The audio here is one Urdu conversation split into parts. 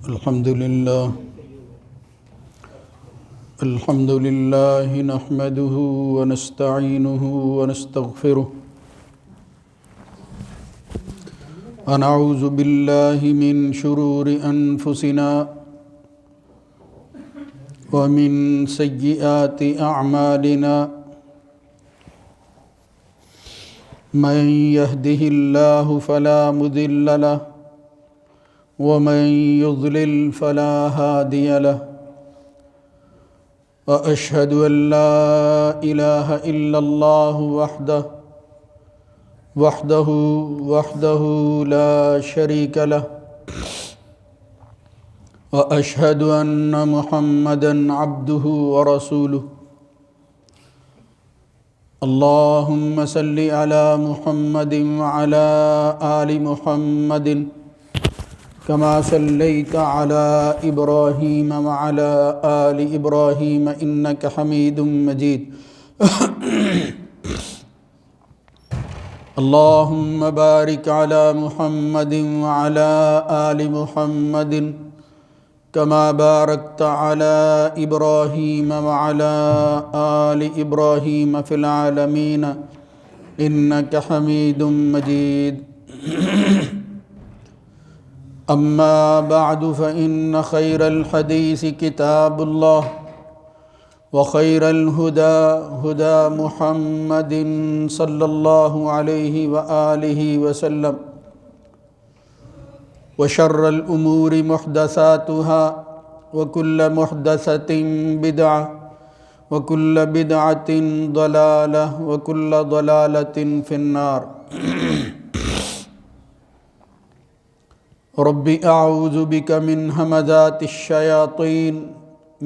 الحمد لله نحمده ونستعينه ونستغفره ونعوذ بالله من شرور أنفسنا ومن سيئات أعمالنا من يهده الله فلا مضل له ومن يضلل فلا هادي له وأشهد أن لا إله إلا الله وحده لا شريك له وأشهد أن محمدًا عبده ورسوله اللهم صل على محمد وعلى آل محمد كما صليت على إبراهيم وعلى آل إبراهيم إنك حميد مجيد اللهم بارك على محمد وعلى آل محمد كما باركت على إبراهيم وعلى آل إبراهيم في العالمين إنك حميد مجيد أما بعد فإن خير الحديث كتاب الله وخير الهدى هدى محمد صلى الله عليه وآله وسلم وشر الأمور محدثاتها وكل محدثة بدعة وكل بدعة ضلالة وكل ضلالة في النار رب أعوذ بك من همزات الشياطين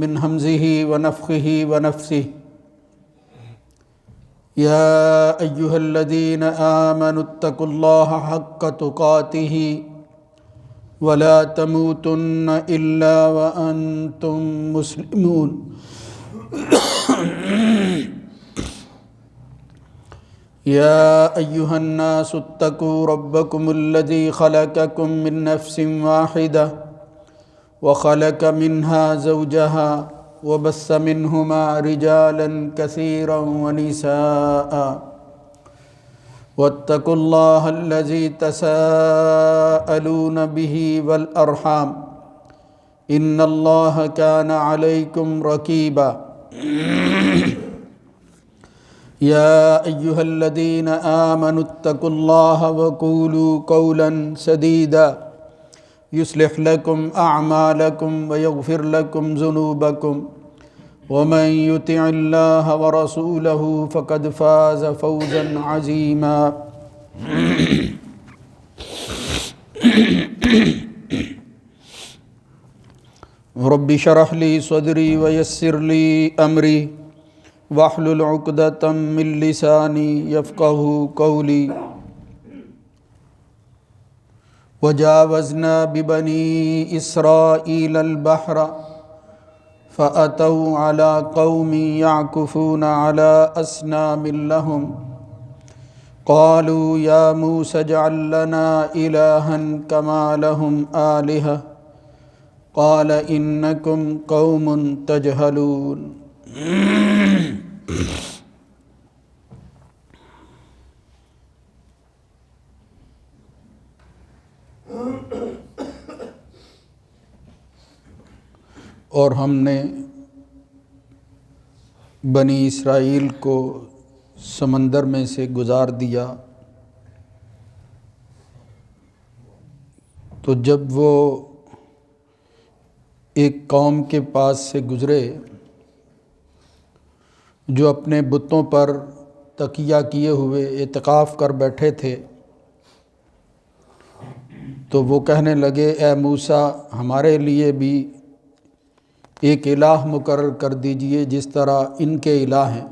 من همزه ونفخه ونفثه يا أيها الذين آمنوا اتقوا الله حق تقاته ولا تموتن إلا وأنتم مسلمون يا أيها الناس اتقوا ربكم الذي خلقكم من نفس واحدة وخلق منها زوجها وبث منهما رجالا كثيرا ونساء واتقوا الله الذي تساءلون به والأرحام إن الله كان عليكم رقيبا يا أيها الذين آمنوا اتقوا الله وقولوا قولا سديدا يصلح لكم أعمالكم ويغفر لكم ذنوبكم ومن يطع الله ورسوله فقد فاز فوزا عظيما رب اشرح لي صدري ويسر لي أمري واحلل عقدة من لساني يفقهوا قولي وجاوزنا ببني إسرائيل البحر فأتوا على قوم يعكفون على أصنام لهم قالوا يا موسى اجعل لنا إلها كما لهم آلهة قال إنكم قوم تجهلون اور ہم نے بنی اسرائیل کو سمندر میں سے گزار دیا تو جب وہ ایک قوم کے پاس سے گزرے جو اپنے بتوں پر تکیہ کیے ہوئے اعتکاف کر بیٹھے تھے تو وہ کہنے لگے اے موسیٰ ہمارے لیے بھی ایک الہ مقرر کر دیجئے جس طرح ان کے الہ ہیں۔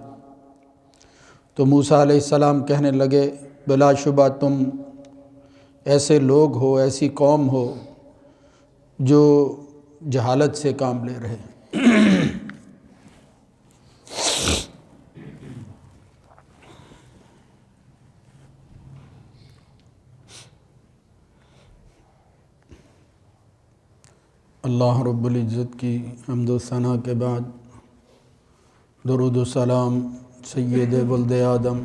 تو موسیٰ علیہ السلام کہنے لگے بلا شبہ تم ایسے لوگ ہو، ایسی قوم ہو جو جہالت سے کام لے رہے ہیں۔ اللہ رب العزت کی حمد و ثنا کے بعد درود و سلام سید ولد آدم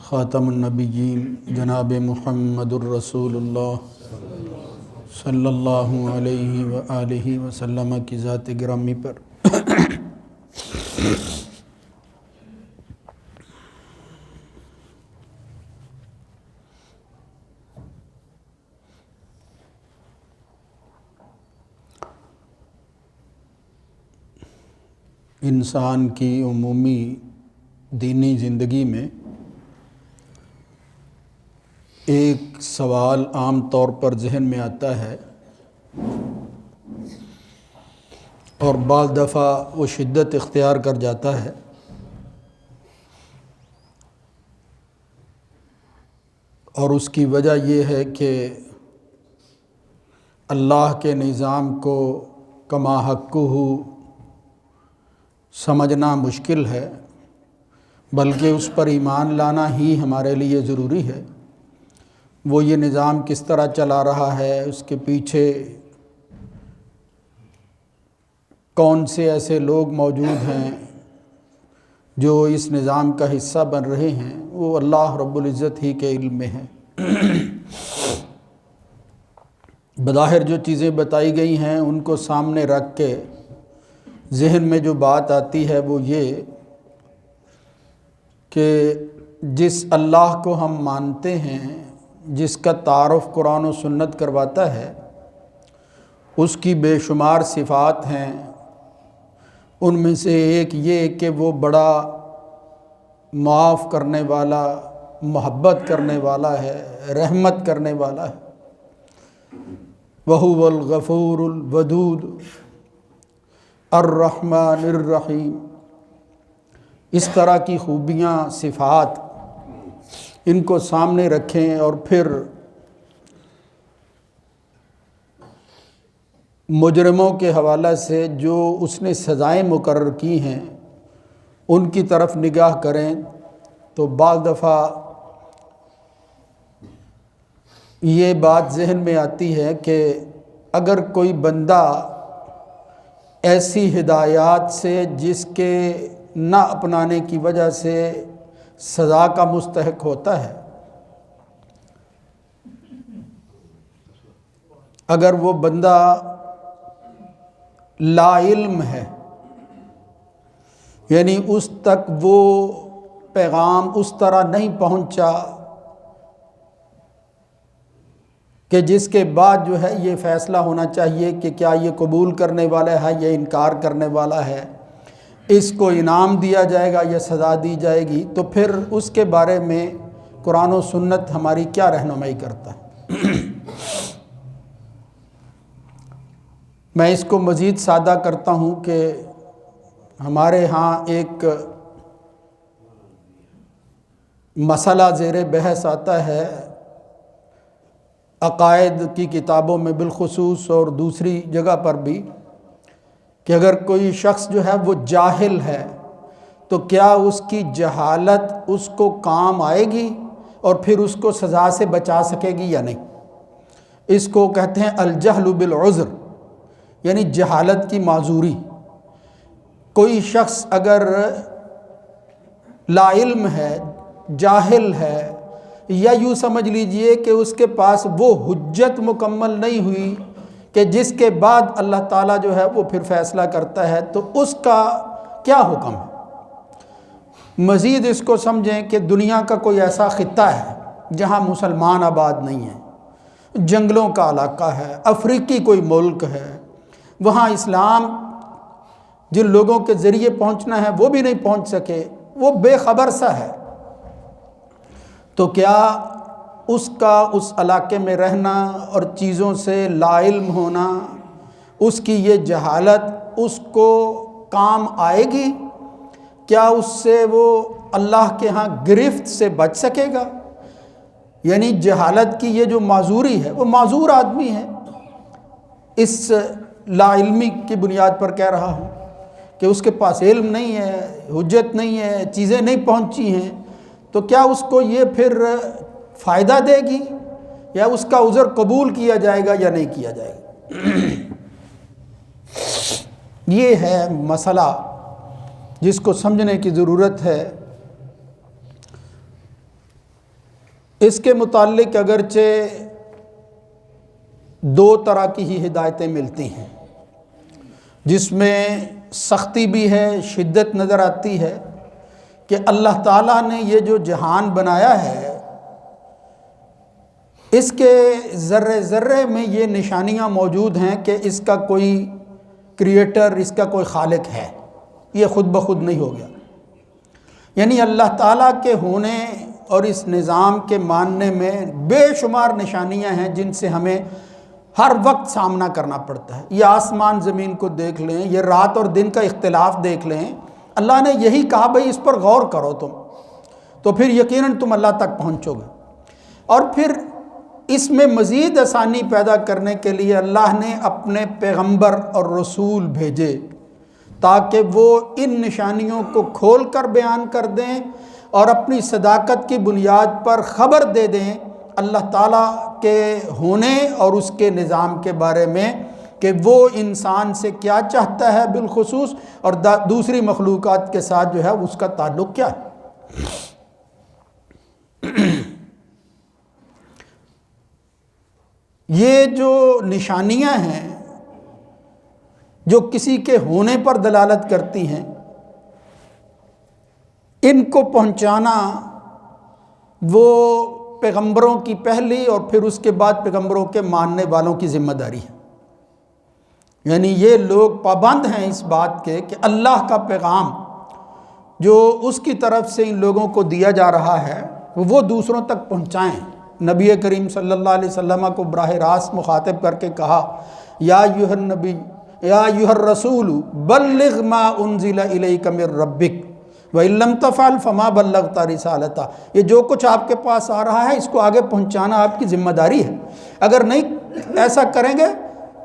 خاتم النبیین جناب محمد الرسول اللہ صلی اللہ علیہ وآلہ وسلم کی ذات گرامی پر انسان کی عمومی دینی زندگی میں ایک سوال عام طور پر ذہن میں آتا ہے اور بعض دفعہ وہ شدت اختیار کر جاتا ہے، اور اس کی وجہ یہ ہے کہ اللہ کے نظام کو کما حقہ سمجھنا مشکل ہے، بلکہ اس پر ایمان لانا ہی ہمارے لیے ضروری ہے۔ وہ یہ نظام کس طرح چلا رہا ہے، اس کے پیچھے کون سے ایسے لوگ موجود ہیں جو اس نظام کا حصہ بن رہے ہیں، وہ اللہ رب العزت ہی کے علم میں ہے۔ بظاہر جو چیزیں بتائی گئی ہیں ان کو سامنے رکھ کے ذہن میں جو بات آتی ہے وہ یہ کہ جس اللہ کو ہم مانتے ہیں، جس کا تعارف قرآن و سنت کرواتا ہے، اس کی بے شمار صفات ہیں۔ ان میں سے ایک یہ کہ وہ بڑا معاف کرنے والا، محبت کرنے والا ہے، رحمت کرنے والا ہے۔ وَهُوَ الْغَفُورُ الْوَدُودُ الرحمن الرحیم۔ اس طرح کی خوبیاں، صفات، ان کو سامنے رکھیں اور پھر مجرموں کے حوالے سے جو اس نے سزائیں مقرر کی ہیں ان کی طرف نگاہ کریں تو بعض دفعہ یہ بات ذہن میں آتی ہے کہ اگر کوئی بندہ ایسی ہدایات سے جس کے نہ اپنانے کی وجہ سے سزا کا مستحق ہوتا ہے، اگر وہ بندہ لا علم ہے، یعنی اس تک وہ پیغام اس طرح نہیں پہنچا کہ جس کے بعد جو ہے یہ فیصلہ ہونا چاہیے کہ کیا یہ قبول کرنے والا ہے یا انکار کرنے والا ہے، اس کو انعام دیا جائے گا یا سزا دی جائے گی، تو پھر اس کے بارے میں قرآن و سنت ہماری کیا رہنمائی کرتا ہے۔ میں اس کو مزید سادہ کرتا ہوں کہ ہمارے ہاں ایک مسئلہ زیر بحث آتا ہے عقائد کی کتابوں میں بالخصوص اور دوسری جگہ پر بھی، کہ اگر کوئی شخص جو ہے وہ جاہل ہے تو کیا اس کی جہالت اس کو کام آئے گی اور پھر اس کو سزا سے بچا سکے گی یا نہیں۔ اس کو کہتے ہیں الجہل بالعذر، یعنی جہالت کی معذوری۔ کوئی شخص اگر لا علم ہے، جاہل ہے، یا یوں سمجھ لیجئے کہ اس کے پاس وہ حجت مکمل نہیں ہوئی کہ جس کے بعد اللہ تعالیٰ جو ہے وہ پھر فیصلہ کرتا ہے، تو اس کا کیا حکم ہے۔ مزید اس کو سمجھیں کہ دنیا کا کوئی ایسا خطہ ہے جہاں مسلمان آباد نہیں ہیں، جنگلوں کا علاقہ ہے، افریقی کوئی ملک ہے، وہاں اسلام جن لوگوں کے ذریعے پہنچنا ہے وہ بھی نہیں پہنچ سکے، وہ بے خبر سا ہے، تو کیا اس کا اس علاقے میں رہنا اور چیزوں سے لا علم ہونا، اس کی یہ جہالت اس کو کام آئے گی؟ کیا اس سے وہ اللہ کے ہاں گرفت سے بچ سکے گا؟ یعنی جہالت کی یہ جو معذوری ہے، وہ معذور آدمی ہے۔ اس لا علمی کی بنیاد پر کہہ رہا ہوں کہ اس کے پاس علم نہیں ہے، حجت نہیں ہے، چیزیں نہیں پہنچی ہیں، تو کیا اس کو یہ پھر فائدہ دے گی یا اس کا عذر قبول کیا جائے گا یا نہیں کیا جائے گا؟ یہ ہے مسئلہ جس کو سمجھنے کی ضرورت ہے۔ اس کے متعلق اگرچہ دو طرح کی ہی ہدایتیں ملتی ہیں، جس میں سختی بھی ہے، شدت نظر آتی ہے کہ اللہ تعالیٰ نے یہ جو جہان بنایا ہے اس کے ذرے ذرے میں یہ نشانیاں موجود ہیں کہ اس کا کوئی کریٹر، اس کا کوئی خالق ہے، یہ خود بخود نہیں ہو گیا۔ یعنی اللہ تعالیٰ کے ہونے اور اس نظام کے ماننے میں بے شمار نشانیاں ہیں جن سے ہمیں ہر وقت سامنا کرنا پڑتا ہے۔ یہ آسمان زمین کو دیکھ لیں، یہ رات اور دن کا اختلاف دیکھ لیں، اللہ نے یہی کہا بھئی اس پر غور کرو تم، تو پھر یقیناً تم اللہ تک پہنچو گے۔ اور پھر اس میں مزید آسانی پیدا کرنے کے لیے اللہ نے اپنے پیغمبر اور رسول بھیجے تاکہ وہ ان نشانیوں کو کھول کر بیان کر دیں اور اپنی صداقت کی بنیاد پر خبر دے دیں اللہ تعالیٰ کے ہونے اور اس کے نظام کے بارے میں کہ وہ انسان سے کیا چاہتا ہے بالخصوص، اور دوسری مخلوقات کے ساتھ جو ہے اس کا تعلق کیا ہے۔ یہ جو نشانیاں ہیں جو کسی کے ہونے پر دلالت کرتی ہیں، ان کو پہنچانا وہ پیغمبروں کی پہلی اور پھر اس کے بعد پیغمبروں کے ماننے والوں کی ذمہ داری ہے۔ یعنی یہ لوگ پابند ہیں اس بات کے کہ اللہ کا پیغام جو اس کی طرف سے ان لوگوں کو دیا جا رہا ہے وہ دوسروں تک پہنچائیں۔ نبی کریم صلی اللہ علیہ وسلم کو براہ راست مخاطب کر کے کہا، یا ایھا النبی یا ایھا الرسول بلغ ما انزل الیک من ربک وَإِن لَمْ تَفْعَلْ فَمَا بَلَّغْتَ رِسَالَتَهُ۔ یہ جو کچھ آپ کے پاس آ رہا ہے اس کو آگے پہنچانا آپ کی ذمہ داری ہے، اگر نہیں ایسا کریں گے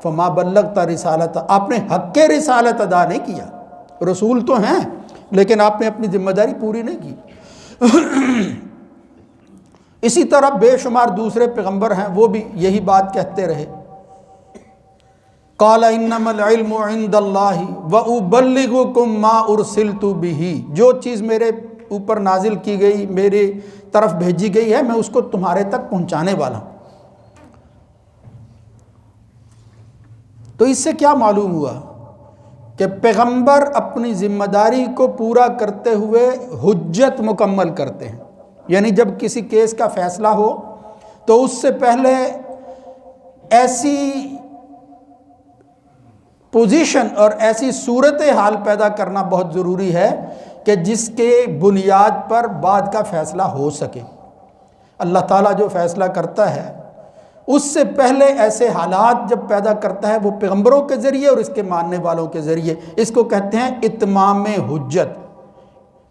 فَمَا بَلَّغْتَ رِسَالَتَهُ، آپ نے حق کے رسالت ادا نہیں کیا۔ رسول تو ہیں لیکن آپ نے اپنی ذمہ داری پوری نہیں کی۔ اسی طرح بے شمار دوسرے پیغمبر ہیں، وہ بھی یہی بات کہتے رہے، قال انما العلم عند اللہ وابلغکم ما ارسلت به، جو چیز میرے اوپر نازل کی گئی، میرے طرف بھیجی گئی ہے، میں اس کو تمہارے تک پہنچانے والا ہوں۔ تو اس سے کیا معلوم ہوا کہ پیغمبر اپنی ذمہ داری کو پورا کرتے ہوئے حجت مکمل کرتے ہیں۔ یعنی جب کسی کیس کا فیصلہ ہو تو اس سے پہلے ایسی پوزیشن اور ایسی صورتحال پیدا کرنا بہت ضروری ہے کہ جس کے بنیاد پر بعد کا فیصلہ ہو سکے۔ اللہ تعالیٰ جو فیصلہ کرتا ہے اس سے پہلے ایسے حالات جب پیدا کرتا ہے وہ پیغمبروں کے ذریعے اور اس کے ماننے والوں کے ذریعے، اس کو کہتے ہیں اتمام حجت۔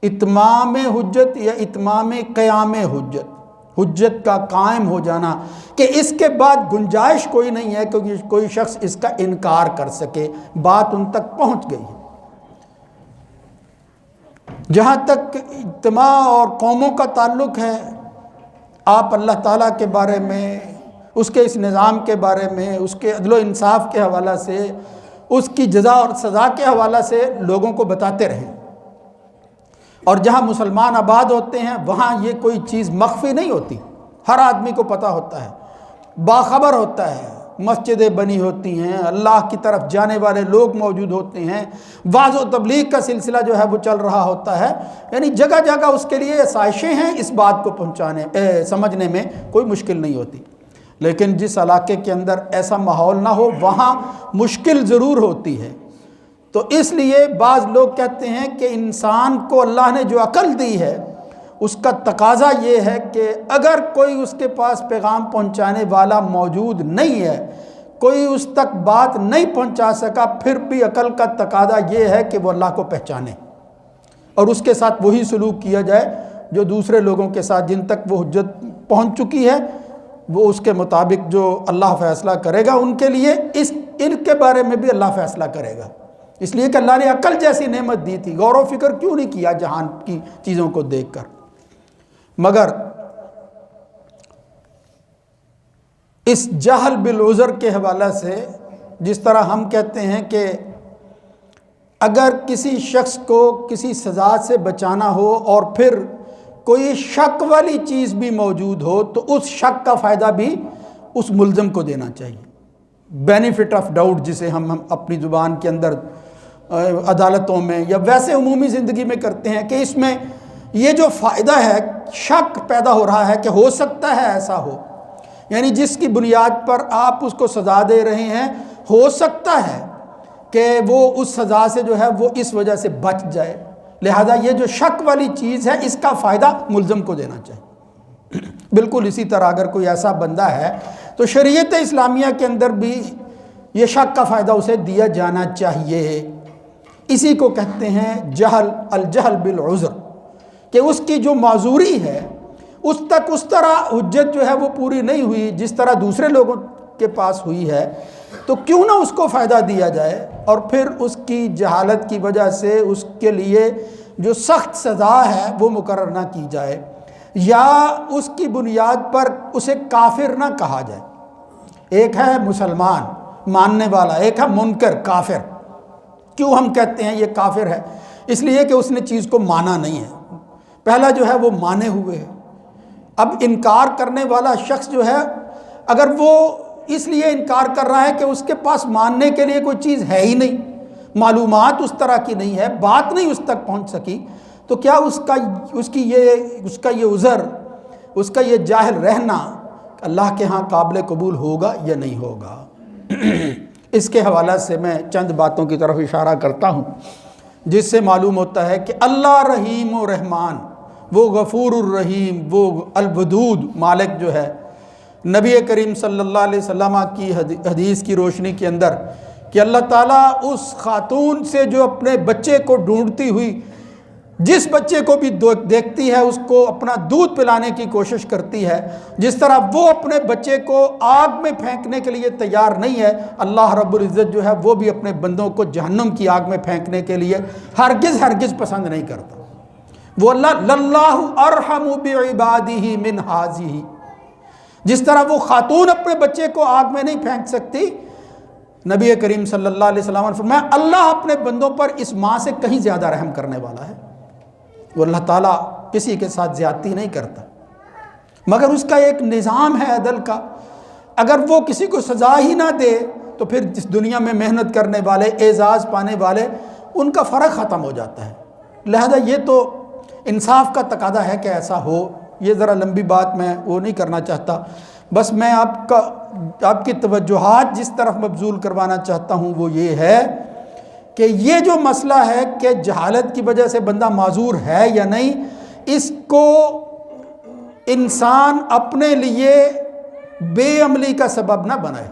اتمام حجت یا اتمام قیام حجت، حجت کا قائم ہو جانا کہ اس کے بعد گنجائش کوئی نہیں ہے کہ کوئی شخص اس کا انکار کر سکے، بات ان تک پہنچ گئی ہے۔ جہاں تک اجتماع اور قوموں کا تعلق ہے، آپ اللہ تعالیٰ کے بارے میں، اس کے اس نظام کے بارے میں، اس کے عدل و انصاف کے حوالہ سے، اس کی جزا اور سزا کے حوالہ سے لوگوں کو بتاتے رہیں۔ اور جہاں مسلمان آباد ہوتے ہیں وہاں یہ کوئی چیز مخفی نہیں ہوتی، ہر آدمی کو پتہ ہوتا ہے، باخبر ہوتا ہے، مسجدیں بنی ہوتی ہیں، اللہ کی طرف جانے والے لوگ موجود ہوتے ہیں، وعظ و تبلیغ کا سلسلہ جو ہے وہ چل رہا ہوتا ہے، یعنی جگہ جگہ اس کے لیے آسائشیں ہیں، اس بات کو سمجھنے میں کوئی مشکل نہیں ہوتی۔ لیکن جس علاقے کے اندر ایسا ماحول نہ ہو وہاں مشکل ضرور ہوتی ہے۔ تو اس لیے بعض لوگ کہتے ہیں کہ انسان کو اللہ نے جو عقل دی ہے اس کا تقاضا یہ ہے کہ اگر کوئی اس کے پاس پیغام پہنچانے والا موجود نہیں ہے، کوئی اس تک بات نہیں پہنچا سکا، پھر بھی عقل کا تقاضا یہ ہے کہ وہ اللہ کو پہچانے اور اس کے ساتھ وہی سلوک کیا جائے جو دوسرے لوگوں کے ساتھ جن تک وہ حجت پہنچ چکی ہے، وہ اس کے مطابق جو اللہ فیصلہ کرے گا ان کے لیے، ان کے بارے میں بھی اللہ فیصلہ کرے گا۔ اس لیے کہ اللہ نے عقل جیسی نعمت دی تھی، غور و فکر کیوں نہیں کیا جہان کی چیزوں کو دیکھ کر؟ مگر اس جہل بالعذر کے حوالہ سے، جس طرح ہم کہتے ہیں کہ اگر کسی شخص کو کسی سزا سے بچانا ہو اور پھر کوئی شک والی چیز بھی موجود ہو تو اس شک کا فائدہ بھی اس ملزم کو دینا چاہیے. بینیفٹ آف ڈاؤٹ جسے ہم اپنی زبان کے اندر عدالتوں میں یا ویسے عمومی زندگی میں کرتے ہیں کہ اس میں یہ جو فائدہ ہے، شک پیدا ہو رہا ہے کہ ہو سکتا ہے ایسا ہو، یعنی جس کی بنیاد پر آپ اس کو سزا دے رہے ہیں ہو سکتا ہے کہ وہ اس سزا سے جو ہے وہ اس وجہ سے بچ جائے، لہذا یہ جو شک والی چیز ہے اس کا فائدہ ملزم کو دینا چاہیے. بالکل اسی طرح اگر کوئی ایسا بندہ ہے تو شریعت اسلامیہ کے اندر بھی یہ شک کا فائدہ اسے دیا جانا چاہیے. اسی کو کہتے ہیں الجہل بالعذر، کہ اس کی جو معذوری ہے اس تک اس طرح حجت جو ہے وہ پوری نہیں ہوئی جس طرح دوسرے لوگوں کے پاس ہوئی ہے، تو کیوں نہ اس کو فائدہ دیا جائے اور پھر اس کی جہالت کی وجہ سے اس کے لیے جو سخت سزا ہے وہ مقرر نہ کی جائے، یا اس کی بنیاد پر اسے کافر نہ کہا جائے. ایک ہے مسلمان ماننے والا، ایک ہے منکر کافر. کیوں ہم کہتے ہیں یہ کافر ہے؟ اس لیے کہ اس نے چیز کو مانا نہیں ہے. پہلا جو ہے وہ مانے ہوئے ہے. اب انکار کرنے والا شخص جو ہے اگر وہ اس لیے انکار کر رہا ہے کہ اس کے پاس ماننے کے لیے کوئی چیز ہے ہی نہیں، معلومات اس طرح کی نہیں ہے، بات نہیں اس تک پہنچ سکی، تو کیا اس کا یہ عذر، اس کا یہ جاہل رہنا اللہ کے ہاں قابل قبول ہوگا یا نہیں ہوگا؟ اس کے حوالے سے میں چند باتوں کی طرف اشارہ کرتا ہوں جس سے معلوم ہوتا ہے کہ اللہ رحیم و رحمان، وہ غفور الرحیم، وہ الودود مالک جو ہے، نبی کریم صلی اللہ علیہ وسلم کی حدیث کی روشنی کے اندر کہ اللہ تعالیٰ اس خاتون سے جو اپنے بچے کو ڈھونڈتی ہوئی، جس بچے کو بھی دیکھتی ہے اس کو اپنا دودھ پلانے کی کوشش کرتی ہے، جس طرح وہ اپنے بچے کو آگ میں پھینکنے کے لیے تیار نہیں ہے، اللہ رب العزت جو ہے وہ بھی اپنے بندوں کو جہنم کی آگ میں پھینکنے کے لیے ہرگز پسند نہیں کرتا. وہ اللہ ارحم بعبادہ من ہذہ، جس طرح وہ خاتون اپنے بچے کو آگ میں نہیں پھینک سکتی، نبی کریم صلی اللہ علیہ وسلم نے فرمایا اللہ اپنے بندوں پر اس ماں سے کہیں زیادہ رحم کرنے والا ہے. وہ اللہ تعالیٰ کسی کے ساتھ زیادتی نہیں کرتا، مگر اس کا ایک نظام ہے عدل کا. اگر وہ کسی کو سزا ہی نہ دے تو پھر جس دنیا میں محنت کرنے والے، اعزاز پانے والے، ان کا فرق ختم ہو جاتا ہے. لہذا یہ تو انصاف کا تقاضا ہے کہ ایسا ہو. یہ ذرا لمبی بات میں وہ نہیں کرنا چاہتا، بس میں آپ کی توجہات جس طرف مبذول کروانا چاہتا ہوں وہ یہ ہے کہ یہ جو مسئلہ ہے کہ جہالت کی وجہ سے بندہ معذور ہے یا نہیں، اس کو انسان اپنے لیے بے عملی کا سبب نہ بنائے.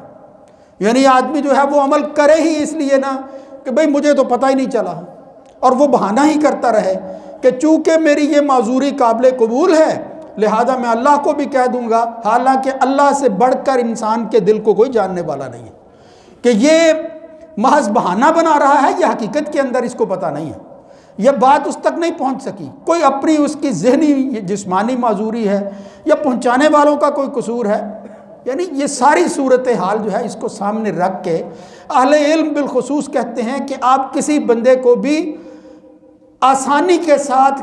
یعنی آدمی جو ہے وہ عمل کرے ہی اس لیے نہ کہ بھئی مجھے تو پتہ ہی نہیں چلا، اور وہ بہانہ ہی کرتا رہے کہ چونکہ میری یہ معذوری قابل قبول ہے لہذا میں اللہ کو بھی کہہ دوں گا، حالانکہ اللہ سے بڑھ کر انسان کے دل کو کوئی جاننے والا نہیں ہے کہ یہ محض بہانہ بنا رہا ہے یا حقیقت کے اندر اس کو پتہ نہیں ہے. یہ بات اس تک نہیں پہنچ سکی، کوئی اپنی اس کی ذہنی جسمانی معذوری ہے یا پہنچانے والوں کا کوئی قصور ہے. یعنی یہ ساری صورتحال جو ہے اس کو سامنے رکھ کے اہل علم بالخصوص کہتے ہیں کہ آپ کسی بندے کو بھی آسانی کے ساتھ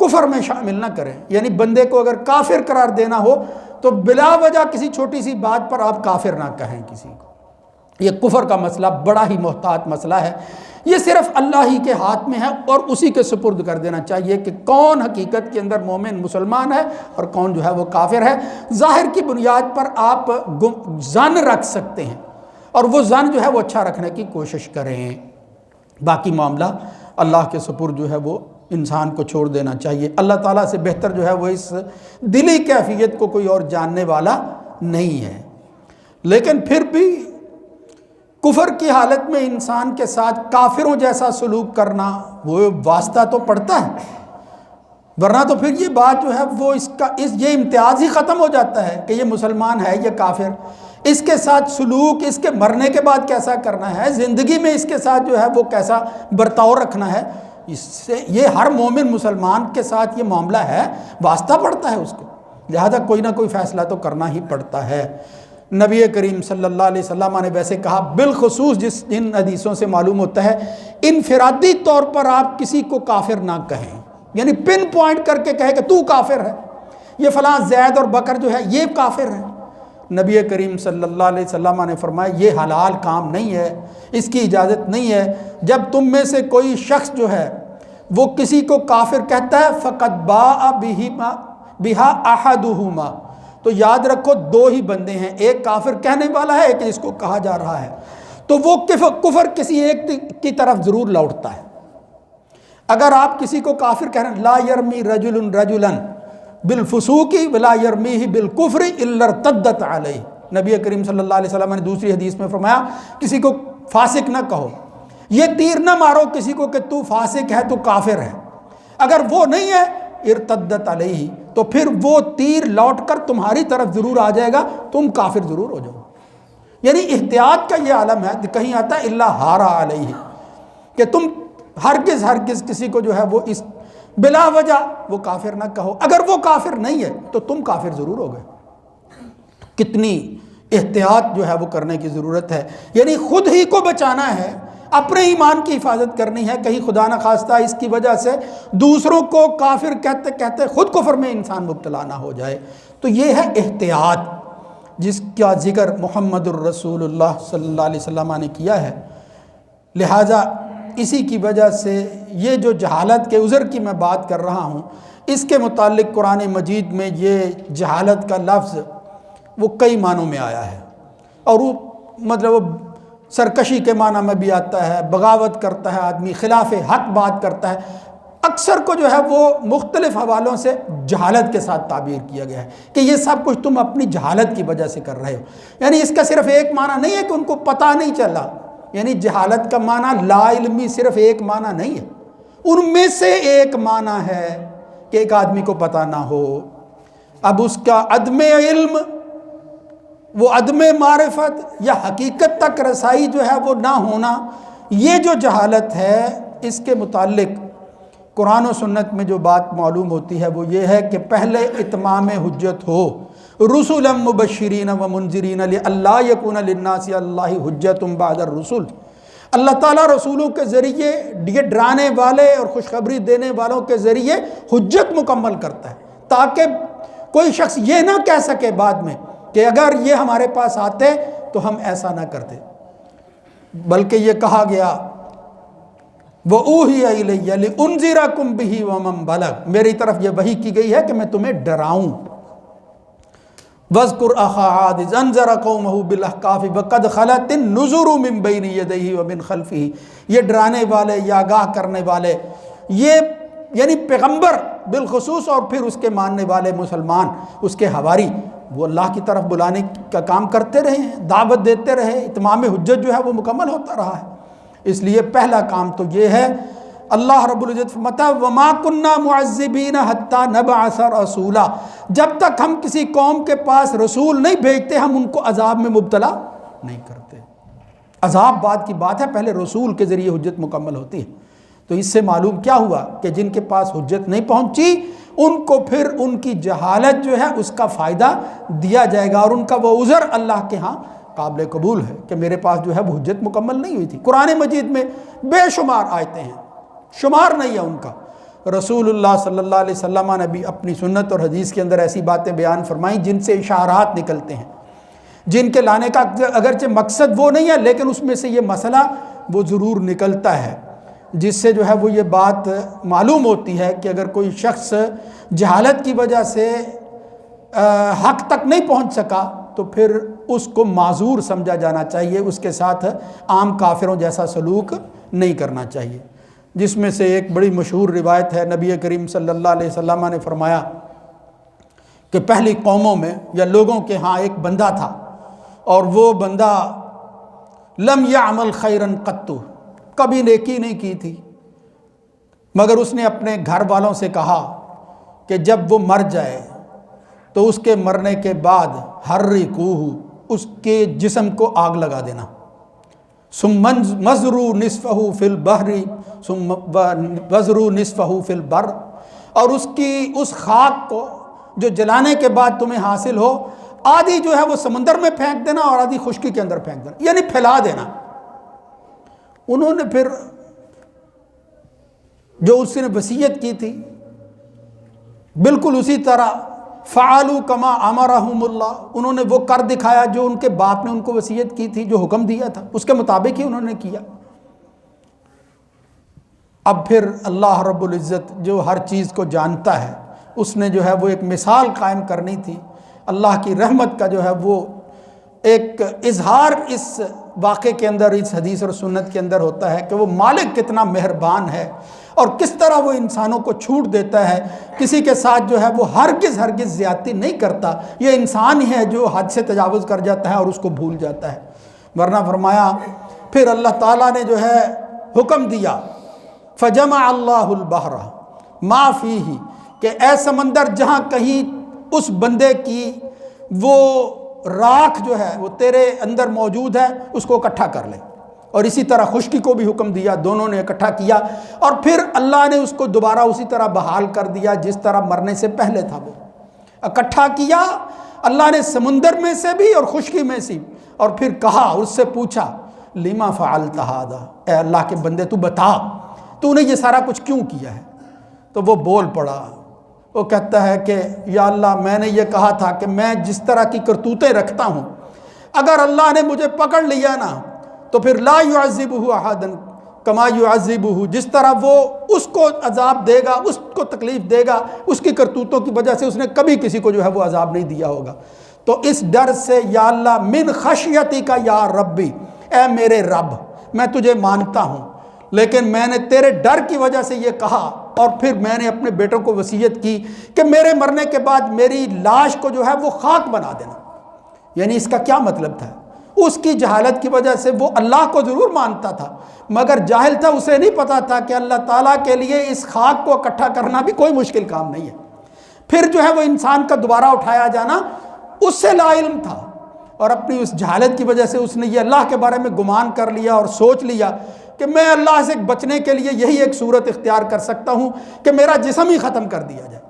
کفر میں شامل نہ کریں. یعنی بندے کو اگر کافر قرار دینا ہو تو بلا وجہ کسی چھوٹی سی بات پر آپ کافر نہ کہیں کسی کو. یہ کفر کا مسئلہ بڑا ہی محتاط مسئلہ ہے، یہ صرف اللہ ہی کے ہاتھ میں ہے اور اسی کے سپرد کر دینا چاہیے کہ کون حقیقت کے اندر مومن مسلمان ہے اور کون جو ہے وہ کافر ہے. ظاہر کی بنیاد پر آپ ظن رکھ سکتے ہیں اور وہ ظن جو ہے وہ اچھا رکھنے کی کوشش کریں، باقی معاملہ اللہ کے سپرد جو ہے وہ انسان کو چھوڑ دینا چاہیے. اللہ تعالیٰ سے بہتر جو ہے وہ اس دلی کیفیت کو کوئی اور جاننے والا نہیں ہے. لیکن پھر بھی کفر کی حالت میں انسان کے ساتھ کافروں جیسا سلوک کرنا وہ واسطہ تو پڑتا ہے، ورنہ تو پھر یہ بات جو ہے وہ یہ امتیاز ہی ختم ہو جاتا ہے کہ یہ مسلمان ہے یہ کافر. اس کے ساتھ سلوک اس کے مرنے کے بعد کیسا کرنا ہے، زندگی میں اس کے ساتھ جو ہے وہ کیسا برتاؤ رکھنا ہے، اس سے یہ ہر مومن مسلمان کے ساتھ یہ معاملہ ہے، واسطہ پڑتا ہے اس کو، لہذا کوئی نہ کوئی فیصلہ تو کرنا ہی پڑتا ہے. نبی کریم صلی اللہ علیہ وسلم نے ویسے کہا، بالخصوص جن حدیثوں سے معلوم ہوتا ہے انفرادی طور پر آپ کسی کو کافر نہ کہیں، یعنی پن پوائنٹ کر کے کہے کہ تو کافر ہے، یہ فلاں زید اور بکر جو ہے یہ کافر ہے۔ نبی کریم صلی اللہ علیہ وسلم نے فرمایا یہ حلال کام نہیں ہے، اس کی اجازت نہیں ہے۔ جب تم میں سے کوئی شخص جو ہے وہ کسی کو کافر کہتا ہے فقط باء بہا احدہما، تو یاد رکھو دو ہی بندے ہیں، ایک کافر کہنے والا ہے، ایک جس کو کہا جا رہا ہے، تو وہ کفر کسی ایک کی طرف ضرور لوٹتا ہے۔ اگر آپ کسی کو کافر کہہ رہے ہیں، لا یرمی رجل رجلا بالفسوق ولا یرمیہ بالکفر الا ارتدت علیہ، نبی کریم صلی اللہ علیہ وسلم نے دوسری حدیث میں فرمایا کسی کو فاسق نہ کہو، یہ تیر نہ مارو کسی کو کہ تو فاسق ہے تو کافر ہے، اگر وہ نہیں ہے ارتدت علیہ تو پھر وہ تیر لوٹ کر تمہاری طرف ضرور آ جائے گا، تم کافر ضرور ہو جاؤ۔ یعنی احتیاط کا یہ عالم ہے، کہیں آتا ہے الا ہارا علیہ، کہ تم ہرگز کسی کو جو ہے وہ اس بلا وجہ وہ کافر نہ کہو، اگر وہ کافر نہیں ہے تو تم کافر ضرور ہو گئے۔ کتنی احتیاط جو ہے وہ کرنے کی ضرورت ہے، یعنی خود ہی کو بچانا ہے، اپنے ایمان کی حفاظت کرنی ہے، کہیں خدا نہ خواستہ اس کی وجہ سے دوسروں کو کافر کہتے کہتے خود کفر میں انسان مبتلا نہ ہو جائے۔ تو یہ ہے احتیاط جس کا ذکر محمد الرسول اللہ صلی اللہ علیہ وسلم نے کیا ہے۔ لہٰذا اسی کی وجہ سے یہ جو جہالت کے عذر کی میں بات کر رہا ہوں، اس کے متعلق قرآن مجید میں یہ جہالت کا لفظ وہ کئی معنوں میں آیا ہے، اور وہ مطلب وہ سرکشی کے معنی میں بھی آتا ہے، بغاوت کرتا ہے آدمی، خلاف حق بات کرتا ہے، اکثر کو جو ہے وہ مختلف حوالوں سے جہالت کے ساتھ تعبیر کیا گیا ہے کہ یہ سب کچھ تم اپنی جہالت کی وجہ سے کر رہے ہو۔ یعنی اس کا صرف ایک معنی نہیں ہے کہ ان کو پتہ نہیں چلا، یعنی جہالت کا معنی لا علمی صرف ایک معنی نہیں ہے، ان میں سے ایک معنی ہے کہ ایک آدمی کو پتہ نہ ہو۔ اب اس کا عدم علم، وہ عدم معرفت یا حقیقت تک رسائی جو ہے وہ نہ ہونا، یہ جو جہالت ہے، اس کے متعلق قرآن و سنت میں جو بات معلوم ہوتی ہے وہ یہ ہے کہ پہلے اتمام حجت ہو، رسلا مبشرین و منذرین لئلا یکون للناس اللہ حجت بعد الرسل، اللہ تعالیٰ رسولوں کے ذریعے یہ ڈرانے والے اور خوشخبری دینے والوں کے ذریعے حجت مکمل کرتا ہے، تاکہ کوئی شخص یہ نہ کہہ سکے بعد میں کہ اگر یہ ہمارے پاس آتے تو ہم ایسا نہ کرتے، بلکہ یہ کہا گیا وَأُوحِيَ إِلَيَّ لِأُنذِرَكُم بِهِ وَمَن بَلَغَ، میری طرف یہ وحی کی گئی ہے کہ میں تمہیں ڈراؤں۔ وَاذْكُرْ أَخَا عَادٍ إِذْ أَنذَرَ قَوْمَهُ بِالْأَحْقَافِ وَقَدْ خَلَتِ النُّذُرُ مِن بَيْنِ يَدَيْهِ وَمِن خَلْفِهِ، یہ ڈرانے والے یا آگاہ کرنے والے، یہ یعنی پیغمبر بالخصوص اور پھر اس کے ماننے والے مسلمان، اس کے حواری، وہ اللہ کی طرف بلانے کا کام کرتے رہے ہیں، دعوت دیتے رہے، اتمام حجت جو ہے وہ مکمل ہوتا رہا ہے۔ اس لیے پہلا کام تو یہ ہے، اللہ رب العزت فرماتا ہے وَمَا كُنَّا مُعَذِّبِينَ حَتَّى نَبْعَثَ رَسُولًا، جب تک ہم کسی قوم کے پاس رسول نہیں بھیجتے ہم ان کو عذاب میں مبتلا نہیں کرتے۔ عذاب بعد کی بات ہے، پہلے رسول کے ذریعے حجت مکمل ہوتی ہے۔ تو اس سے معلوم کیا ہوا کہ جن کے پاس حجت نہیں پہنچی ان کو پھر ان کی جہالت جو ہے اس کا فائدہ دیا جائے گا، اور ان کا وہ عذر اللہ کے ہاں قابل قبول ہے کہ میرے پاس جو ہے وہ حجت مکمل نہیں ہوئی تھی۔ قرآن مجید میں بے شمار آیتیں ہیں، شمار نہیں ہے ان کا۔ رسول اللہ صلی اللہ علیہ وسلم نے بھی اپنی سنت اور حدیث کے اندر ایسی باتیں بیان فرمائیں جن سے اشارات نکلتے ہیں، جن کے لانے کا اگرچہ مقصد وہ نہیں ہے لیکن اس میں سے یہ مسئلہ وہ ضرور نکلتا ہے، جس سے جو ہے وہ یہ بات معلوم ہوتی ہے کہ اگر کوئی شخص جہالت کی وجہ سے حق تک نہیں پہنچ سکا تو پھر اس کو معذور سمجھا جانا چاہیے، اس کے ساتھ عام کافروں جیسا سلوک نہیں کرنا چاہیے۔ جس میں سے ایک بڑی مشہور روایت ہے، نبی کریم صلی اللہ علیہ وسلم نے فرمایا کہ پہلی قوموں میں یا لوگوں کے ہاں ایک بندہ تھا، اور وہ بندہ لم یعمل خیرا قط، کبھی نیکی نہیں کی تھی، مگر اس نے اپنے گھر والوں سے کہا کہ جب وہ مر جائے تو اس کے مرنے کے بعد حرقوہ، اس کے جسم کو آگ لگا دینا، ثم مزروا نصفہ فی البحر ثم وزروا نصفہ فی البر، اور اس خاک کو جو جلانے کے بعد تمہیں حاصل ہو آدھی جو ہے وہ سمندر میں پھینک دینا اور آدھی خشکی کے اندر پھینک دینا، یعنی پھیلا دینا۔ انہوں نے پھر جو اس نے وصیت کی تھی بالکل اسی طرح فعلوا کما امرہم اللہ، انہوں نے وہ کر دکھایا جو ان کے باپ نے ان کو وصیت کی تھی، جو حکم دیا تھا اس کے مطابق ہی انہوں نے کیا۔ اب پھر اللہ رب العزت جو ہر چیز کو جانتا ہے، اس نے جو ہے وہ ایک مثال قائم کرنی تھی۔ اللہ کی رحمت کا جو ہے وہ ایک اظہار اس واقعے کے اندر، اس حدیث اور سنت کے اندر ہوتا ہے کہ وہ مالک کتنا مہربان ہے اور کس طرح وہ انسانوں کو چھوٹ دیتا ہے، کسی کے ساتھ جو ہے وہ ہرگز زیادتی نہیں کرتا۔ یہ انسان ہی ہے جو حد سے تجاوز کر جاتا ہے اور اس کو بھول جاتا ہے۔ ورنہ فرمایا پھر اللہ تعالیٰ نے جو ہے حکم دیا فجمع اللہ البحر ما فیہ، کہ اے سمندر جہاں کہیں اس بندے کی وہ راکھ جو ہے وہ تیرے اندر موجود ہے اس کو اکٹھا کر لے، اور اسی طرح خشکی کو بھی حکم دیا، دونوں نے اکٹھا کیا، اور پھر اللہ نے اس کو دوبارہ اسی طرح بحال کر دیا جس طرح مرنے سے پہلے تھا۔ وہ اکٹھا کیا اللہ نے سمندر میں سے بھی اور خشکی میں سے، اور پھر کہا، اس سے پوچھا لما فعلت ھذا، اے اللہ کے بندے تو بتا تو نے یہ سارا کچھ کیوں کیا ہے؟ تو وہ بول پڑا، وہ کہتا ہے کہ یا اللہ میں نے یہ کہا تھا کہ میں جس طرح کی کرتوتیں رکھتا ہوں اگر اللہ نے مجھے پکڑ لیا نا تو پھر لا يعذبہ احدا کما يعذبہ، جس طرح وہ اس کو عذاب دے گا، اس کو تکلیف دے گا، اس کی کرتوتوں کی وجہ سے اس نے کبھی کسی کو جو ہے وہ عذاب نہیں دیا ہوگا۔ تو اس ڈر سے یا اللہ من خشیتک یا ربی، اے میرے رب میں تجھے مانتا ہوں لیکن میں نے تیرے ڈر کی وجہ سے یہ کہا، اور پھر میں نے اپنے بیٹوں کو وصیت کی کہ میرے مرنے کے بعد میری لاش کو جو ہے وہ خاک بنا دینا۔ یعنی اس کا کیا مطلب تھا؟ اس کی جہالت کی وجہ سے وہ اللہ کو ضرور مانتا تھا مگر جاہل تھا، اسے نہیں پتا تھا کہ اللہ تعالیٰ کے لیے اس خاک کو اکٹھا کرنا بھی کوئی مشکل کام نہیں ہے۔ پھر جو ہے وہ انسان کا دوبارہ اٹھایا جانا اس سے لا علم تھا، اور اپنی اس جہالت کی وجہ سے اس نے یہ اللہ کے بارے میں گمان کر لیا اور سوچ لیا کہ میں اللہ سے بچنے کے لیے یہی ایک صورت اختیار کر سکتا ہوں کہ میرا جسم ہی ختم کر دیا جائے،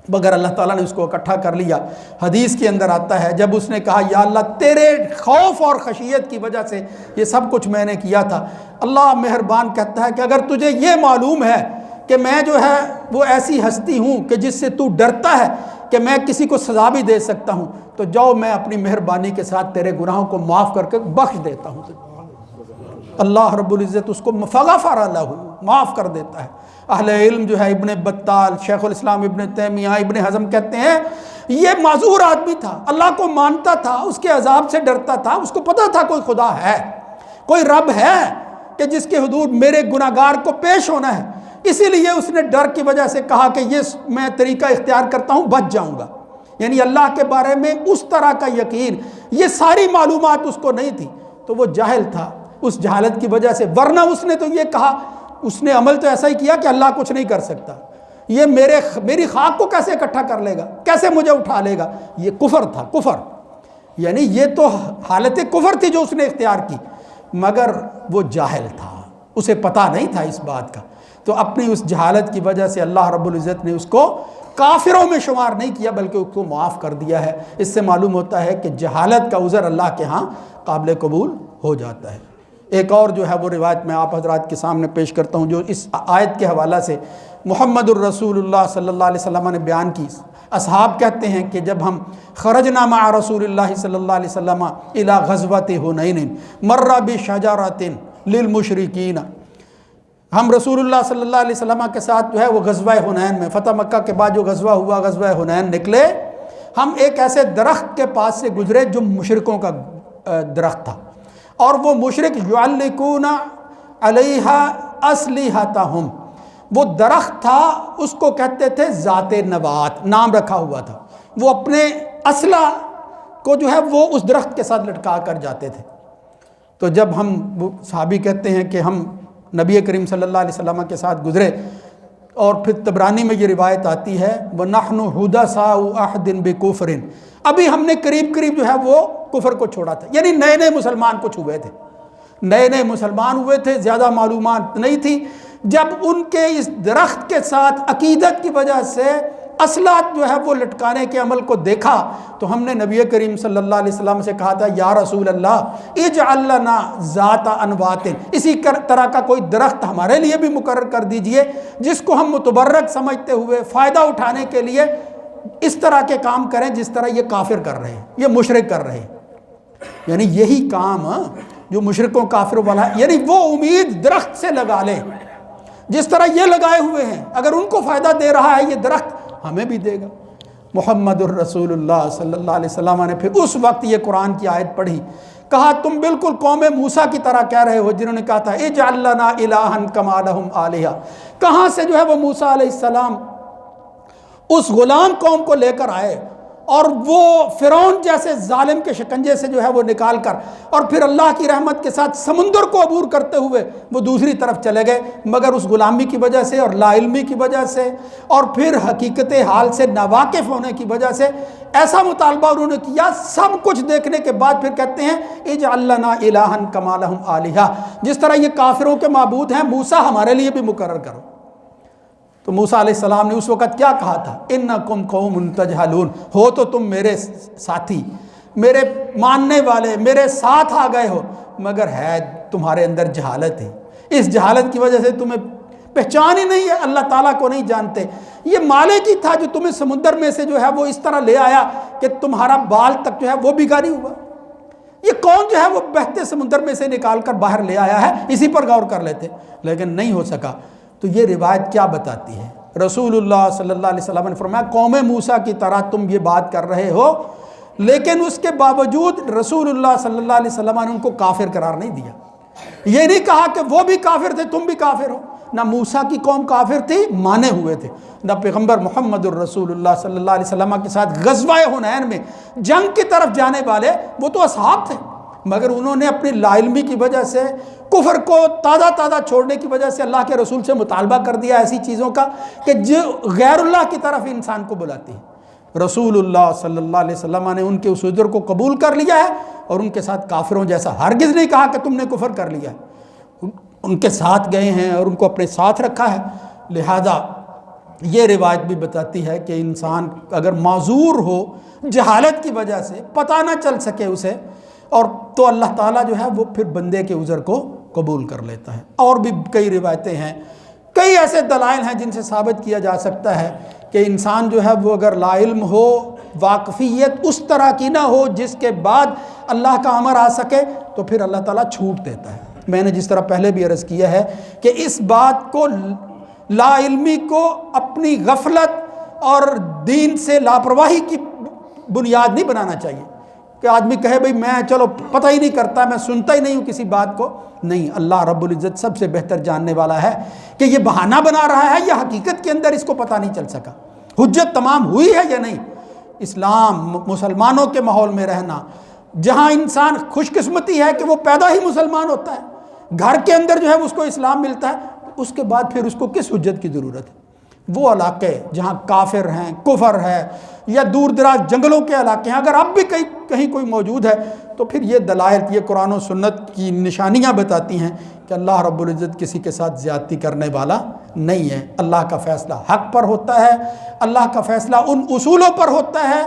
مگر اللہ تعالیٰ نے اس کو اکٹھا کر لیا۔ حدیث کے اندر آتا ہے جب اس نے کہا یا اللہ تیرے خوف اور خشیت کی وجہ سے یہ سب کچھ میں نے کیا تھا، اللہ مہربان کہتا ہے کہ اگر تجھے یہ معلوم ہے کہ میں جو ہے وہ ایسی ہستی ہوں کہ جس سے تو ڈرتا ہے کہ میں کسی کو سزا بھی دے سکتا ہوں، تو جاؤ میں اپنی مہربانی کے ساتھ تیرے گناہوں کو معاف کر کے بخش دیتا ہوں۔ اللہ رب العزت اس کو فغفر لہ، معاف کر دیتا ہے۔ اہل علم جو ہے ابن بطال، شیخ الاسلام ابن تیمیہ، ابن حزم کہتے ہیں یہ معذور آدمی تھا، اللہ کو مانتا تھا، اس کے عذاب سے ڈرتا تھا، اس کو پتا تھا کوئی خدا ہے، کوئی رب ہے کہ جس کے حدود میرے گناہگار کو پیش ہونا ہے، اسی لیے اس نے ڈر کی وجہ سے کہا کہ یہ میں طریقہ اختیار کرتا ہوں بچ جاؤں گا۔ یعنی اللہ کے بارے میں اس طرح کا یقین، یہ ساری معلومات اس کو نہیں تھی، تو وہ جاہل تھا اس جہالت کی وجہ سے، ورنہ اس نے تو یہ کہا، اس نے عمل تو ایسا ہی کیا کہ اللہ کچھ نہیں کر سکتا، یہ میری خاک کو کیسے اکٹھا کر لے گا، کیسے مجھے اٹھا لے گا، یہ کفر تھا، کفر، یعنی یہ تو حالت کفر تھی جو اس نے اختیار کی، مگر وہ جاہل تھا، اسے پتہ نہیں تھا اس بات کا، تو اپنی اس جہالت کی وجہ سے اللہ رب العزت نے اس کو کافروں میں شمار نہیں کیا بلکہ اس کو معاف کر دیا ہے۔ اس سے معلوم ہوتا ہے کہ جہالت کا عذر اللہ کے ہاں قابل قبول ہو جاتا ہے۔ ایک اور جو ہے وہ روایت میں آپ حضرات کے سامنے پیش کرتا ہوں جو اس آیت کے حوالہ سے محمد الرسول اللہ صلی اللہ علیہ وسلم نے بیان کی۔ اصحاب کہتے ہیں کہ جب ہم خرجنا مع رسول اللہ صلی اللہ علیہ وسلم الی غزوۃ حنین مر بشجرۃ للمشرکین، ہم رسول اللہ صلی اللہ علیہ وسلم کے ساتھ جو ہے وہ غزوہ حنین میں، فتح مکہ کے بعد جو غزوہ ہوا، غزوہ حنین نکلے، ہم ایک ایسے درخت کے پاس سے گزرے جو مشرکوں کا درخت تھا، اور وہ مشرک یعلقون علیہا اسلحتہم، وہ درخت تھا اس کو کہتے تھے ذات نوات، نام رکھا ہوا تھا، وہ اپنے اسلحہ کو جو ہے وہ اس درخت کے ساتھ لٹکا کر جاتے تھے۔ تو جب ہم صحابی کہتے ہیں کہ ہم نبی کریم صلی اللہ علیہ وسلم کے ساتھ گزرے، اور پھر طبرانی میں یہ روایت آتی ہے وَنَحْنُ حُدَثَاءُ أَحْدٍ بِكُفْرٍ، ابھی ہم نے قریب جو ہے وہ کفر کو چھوڑا تھا، یعنی نئے نئے مسلمان کچھ ہوئے تھے، نئے نئے مسلمان ہوئے تھے، زیادہ معلومات نہیں تھی۔ جب ان کے اس درخت کے ساتھ عقیدت کی وجہ سے اسلحہ جو ہے وہ لٹکانے کے عمل کو دیکھا تو ہم نے نبی کریم صلی اللہ علیہ وسلم سے کہا تھا یا رسول اللہ اجعل لنا ذات انوات، اسی طرح کا کوئی درخت ہمارے لیے بھی مقرر کر دیجئے جس کو ہم متبرک سمجھتے ہوئے فائدہ اٹھانے کے لیے اس طرح کے کام کریں جس طرح یہ کافر کر رہے ہیں، یہ مشرک کر رہے ہیں۔ یعنی یہی کام جو مشرکوں کافروں والا ہے، یعنی وہ امید درخت سے لگا لے جس طرح یہ لگائے ہوئے ہیں، اگر ان کو فائدہ دے رہا ہے یہ درخت ہمیں بھی دے گا۔ محمد الرسول اللہ صلی اللہ علیہ وسلم نے پھر اس وقت یہ قرآن کی آیت پڑھی، کہا تم بالکل قوم موسیٰ کی طرح کہہ رہے ہو جنہوں نے کہا تھا اجعل لنا الہا کما لہم آلہہ۔ کہاں سے جو ہے وہ موسیٰ علیہ السلام اس غلام قوم کو لے کر آئے اور وہ فرعون جیسے ظالم کے شکنجے سے جو ہے وہ نکال کر، اور پھر اللہ کی رحمت کے ساتھ سمندر کو عبور کرتے ہوئے وہ دوسری طرف چلے گئے، مگر اس غلامی کی وجہ سے اور لا علمی کی وجہ سے اور پھر حقیقت حال سے ناواقف ہونے کی وجہ سے ایسا مطالبہ انہوں نے کیا۔ سب کچھ دیکھنے کے بعد پھر کہتے ہیں اجعل لنا الہا کما لہم آلہہ، جس طرح یہ کافروں کے معبود ہیں موسیٰ ہمارے لیے بھی مقرر کرو۔ تو موسیٰ علیہ السلام نے اس وقت کیا کہا تھا؟ انکم قوم تجہلون، ہو تو تم میرے ساتھی، میرے ماننے والے، میرے ساتھ آ گئے ہو، مگر ہے تمہارے اندر جہالت ہے، اس جہالت کی وجہ سے تمہیں پہچان ہی نہیں ہے، اللہ تعالیٰ کو نہیں جانتے۔ یہ مالک ہی تھا جو تمہیں سمندر میں سے جو ہے وہ اس طرح لے آیا کہ تمہارا بال تک جو ہے وہ بھی نہیں ہوا۔ یہ کون جو ہے وہ بہتے سمندر میں سے نکال کر باہر لے آیا ہے، اسی پر غور کر لیتے، لیکن نہیں ہو سکا۔ تو یہ روایت کیا بتاتی ہے؟ رسول اللہ صلی اللہ علیہ وسلم نے فرمایا قوم موسیٰ کی طرح تم یہ بات کر رہے ہو، لیکن اس کے باوجود رسول اللہ صلی اللہ علیہ وسلم نے ان کو کافر قرار نہیں دیا۔ یہ نہیں کہا کہ وہ بھی کافر تھے تم بھی کافر ہو، نہ موسیٰ کی قوم کافر تھی مانے ہوئے تھے، نہ پیغمبر محمد الرسول اللہ صلی اللہ علیہ وسلم کے ساتھ غزوہ حنین میں جنگ کی طرف جانے والے وہ تو اصحاب تھے، مگر انہوں نے اپنی لا علمی کی وجہ سے کفر کو تازہ چھوڑنے کی وجہ سے اللہ کے رسول سے مطالبہ کر دیا ایسی چیزوں کا کہ جو غیر اللہ کی طرف انسان کو بلاتی ہے۔ رسول اللہ صلی اللہ علیہ وسلم نے ان کے اس عذر کو قبول کر لیا ہے اور ان کے ساتھ کافروں جیسا ہرگز نہیں کہا کہ تم نے کفر کر لیا ہے، ان کے ساتھ گئے ہیں اور ان کو اپنے ساتھ رکھا ہے۔ لہذا یہ روایت بھی بتاتی ہے کہ انسان اگر معذور ہو جہالت کی وجہ سے، پتہ نہ چل سکے اسے، اور تو اللہ تعالیٰ جو ہے وہ پھر بندے کے عذر کو قبول کر لیتا ہے۔ اور بھی کئی روایتیں ہیں، کئی ایسے دلائل ہیں جن سے ثابت کیا جا سکتا ہے کہ انسان جو ہے وہ اگر لا علم ہو، واقفیت اس طرح کی نہ ہو جس کے بعد اللہ کا امر آ سکے، تو پھر اللہ تعالیٰ چھوٹ دیتا ہے۔ میں نے جس طرح پہلے بھی عرض کیا ہے کہ اس بات کو لا علمی کو اپنی غفلت اور دین سے لاپرواہی کی بنیاد نہیں بنانا چاہیے کہ آدمی کہے بھئی میں چلو پتہ ہی نہیں کرتا، میں سنتا ہی نہیں ہوں کسی بات کو۔ نہیں، اللہ رب العزت سب سے بہتر جاننے والا ہے کہ یہ بہانہ بنا رہا ہے یا حقیقت کے اندر اس کو پتہ نہیں چل سکا، حجت تمام ہوئی ہے یا نہیں۔ اسلام، مسلمانوں کے ماحول میں رہنا، جہاں انسان خوش قسمتی ہے کہ وہ پیدا ہی مسلمان ہوتا ہے، گھر کے اندر جو ہے اس کو اسلام ملتا ہے، اس کے بعد پھر اس کو کس حجت کی ضرورت ہے؟ وہ علاقے جہاں کافر ہیں، کفر ہے، یا دور دراز جنگلوں کے علاقے ہیں، اگر اب بھی کہیں کوئی موجود ہے تو پھر یہ دلائل، یہ قرآن و سنت کی نشانیاں بتاتی ہیں کہ اللہ رب العزت کسی کے ساتھ زیادتی کرنے والا نہیں ہے۔ اللہ کا فیصلہ حق پر ہوتا ہے، اللہ کا فیصلہ ان اصولوں پر ہوتا ہے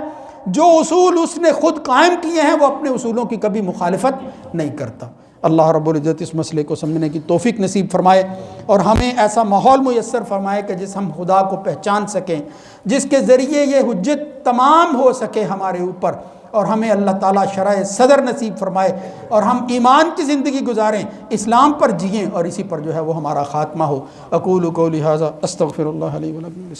جو اصول اس نے خود قائم کیے ہیں، وہ اپنے اصولوں کی کبھی مخالفت نہیں کرتا۔ اللہ رب العزت اس مسئلے کو سمجھنے کی توفیق نصیب فرمائے اور ہمیں ایسا ماحول میسر فرمائے کہ جس ہم خدا کو پہچان سکیں، جس کے ذریعے یہ حجت تمام ہو سکے ہمارے اوپر، اور ہمیں اللہ تعالیٰ شرح صدر نصیب فرمائے اور ہم ایمان کی زندگی گزاریں، اسلام پر جئیں اور اسی پر جو ہے وہ ہمارا خاتمہ ہو۔ اقول قولی ھذا استغفر اللہ لی و لکم۔